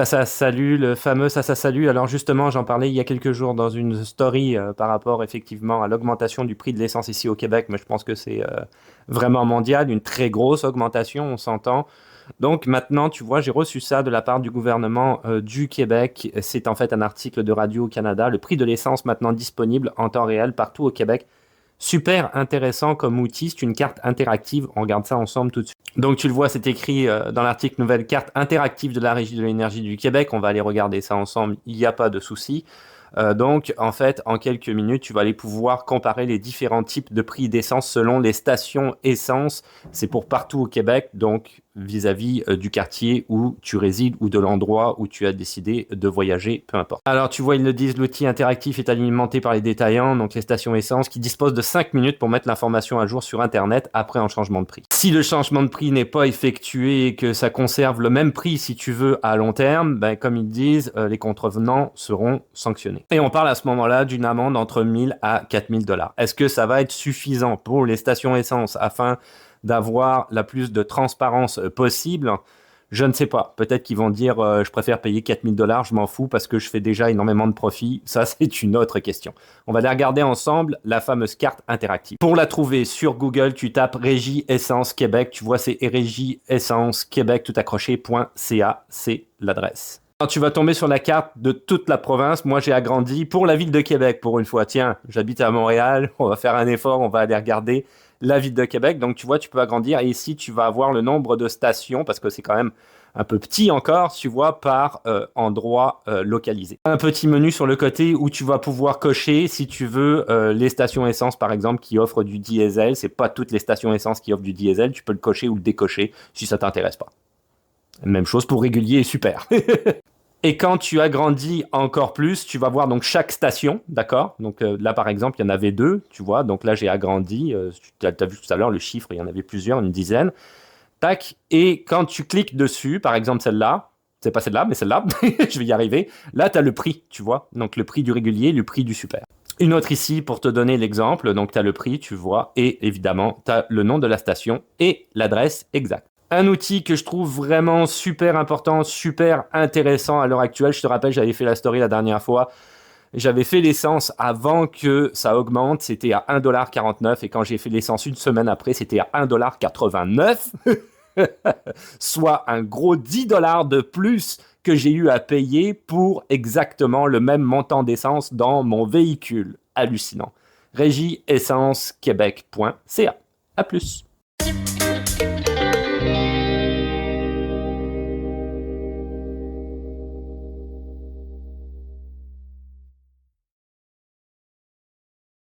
Ça salue, le fameux ça salue. Alors justement, j'en parlais il y a quelques jours dans une story par rapport effectivement à l'augmentation du prix de l'essence ici au Québec, mais je pense que c'est vraiment mondial, une très grosse augmentation, on s'entend. Donc maintenant, tu vois, j'ai reçu ça de la part du gouvernement du Québec. C'est en fait un article de Radio-Canada. Le prix de l'essence maintenant disponible en temps réel partout au Québec. Super intéressant comme outil, c'est une carte interactive, on regarde ça ensemble tout de suite. Donc tu le vois, c'est écrit dans l'article nouvelle carte interactive de la Régie de l'énergie du Québec, on va aller regarder ça ensemble, il n'y a pas de souci. Donc en fait, en quelques minutes, tu vas aller pouvoir comparer les différents types de prix d'essence selon les stations essence, c'est pour partout au Québec, donc vis-à-vis du quartier où tu résides ou de l'endroit où tu as décidé de voyager, peu importe. Alors tu vois, ils le disent, l'outil interactif est alimenté par les détaillants, donc les stations essence, qui disposent de 5 minutes pour mettre l'information à jour sur Internet après un changement de prix. Si le changement de prix n'est pas effectué et que ça conserve le même prix, si tu veux, à long terme, ben, comme ils disent, les contrevenants seront sanctionnés. Et on parle à ce moment-là d'une amende entre 1000 à 4000 $. Est-ce que ça va être suffisant pour les stations essence afin d'avoir la plus de transparence possible? Je ne sais pas. Peut-être qu'ils vont dire je préfère payer 4000 $, je m'en fous parce que je fais déjà énormément de profit. Ça, c'est une autre question. On va aller regarder ensemble la fameuse carte interactive. Pour la trouver sur Google, tu tapes Régie Essence Québec. Tu vois, c'est Régie Essence Québec tout accroché.ca. C'est l'adresse. Alors, tu vas tomber sur la carte de toute la province. Moi, j'ai agrandi pour la ville de Québec pour une fois. Tiens, j'habite à Montréal. On va faire un effort. On va aller regarder la ville de Québec. Donc, tu vois, tu peux agrandir. Et ici, tu vas avoir le nombre de stations parce que c'est quand même un peu petit encore, tu vois, par endroit localisé. Un petit menu sur le côté où tu vas pouvoir cocher, si tu veux, les stations essence, par exemple, qui offrent du diesel. C'est pas toutes les stations essence qui offrent du diesel. Tu peux le cocher ou le décocher si ça t'intéresse pas. Même chose pour régulier et super. Et quand tu agrandis encore plus, tu vas voir donc chaque station, d'accord? Donc là, par exemple, il y en avait 2, tu vois. Donc là, j'ai agrandi. Tu as vu tout à l'heure le chiffre, il y en avait plusieurs, une dizaine. Tac. Et quand tu cliques dessus, par exemple celle-là, c'est pas celle-là, mais celle-là, je vais y arriver. Là, tu as le prix, tu vois. Donc le prix du régulier, le prix du super. Une autre ici pour te donner l'exemple. Donc tu as le prix, tu vois. Et évidemment, tu as le nom de la station et l'adresse exacte. Un outil que je trouve vraiment super important, super intéressant à l'heure actuelle. Je te rappelle, j'avais fait la story la dernière fois. J'avais fait l'essence avant que ça augmente. C'était à 1,49 $. Et quand j'ai fait l'essence une semaine après, c'était à 1,89 $. Soit un gros 10 $ de plus que j'ai eu à payer pour exactement le même montant d'essence dans mon véhicule. Hallucinant. Régie-essence-québec.ca. À plus.